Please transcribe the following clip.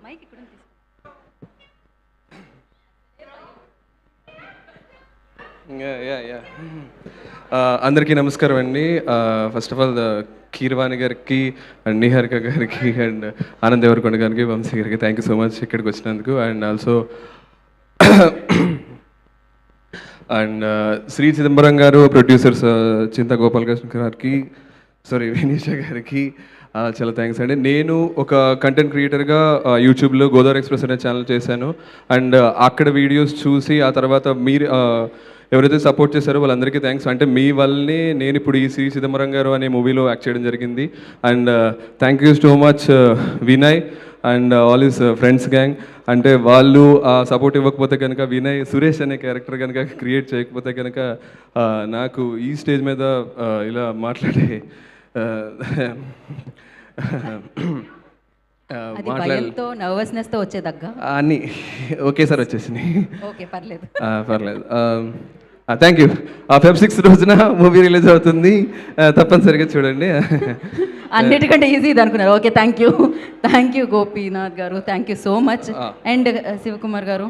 Mic ఇక్కడ ఉంది. అందరికీ నమస్కారం అండి. ఫస్ట్ ఆఫ్ ఆల్ కీరవాణి గారికి అండ్ నిహారిక గారికి అండ్ ఆనంద్ దేవరకొండ గారికి వంశీ గారికి థ్యాంక్ యూ సో మచ్ ఇక్కడికి వచ్చినందుకు. And also and Shri Chidambaram garu, producers చింతా గోపాలకృష్ణ గారికి, సారీ వినీష గారికి చాలా థ్యాంక్స్ అండి. నేను ఒక కంటెంట్ క్రియేటర్గా యూట్యూబ్లో గోదావరి ఎక్స్ప్రెస్ అనే ఛానల్ చేశాను. అండ్ అక్కడ వీడియోస్ చూసి ఆ తర్వాత మీరు ఎవరైతే సపోర్ట్ చేశారో వాళ్ళందరికీ థ్యాంక్స్. అంటే మీ వల్లనే నేను ఇప్పుడు ఈ శ్రీ చిదంబరం గారు అనే మూవీలో యాక్ట్ చేయడం జరిగింది. And thank you so much Vinay and all his friends gang. అంటే వాళ్ళు సపోర్ట్ ఇవ్వకపోతే కనుక, వినయ్ సురేష్ అనే క్యారెక్టర్ కనుక క్రియేట్ చేయకపోతే కనుక నాకు ఈ స్టేజ్ మీద ఇలా మాట్లాడే భయంతో నర్వస్నెస్తో వచ్చేదగ్గ అన్నీ ఒకేసారి వచ్చేసినాయి. ఓకే, పర్లేదు పర్లేదు. Thank you. ఫెబ్ 6 రోజున మూవీ రిలీజ్ అవుతుంది, తప్పనిసరిగా చూడండి. అన్నిటికంటే ఈజీ ఇది అనుకున్నారు. Okay, thank you Gopinath garu, thank you so much. And Sivakumar గారు.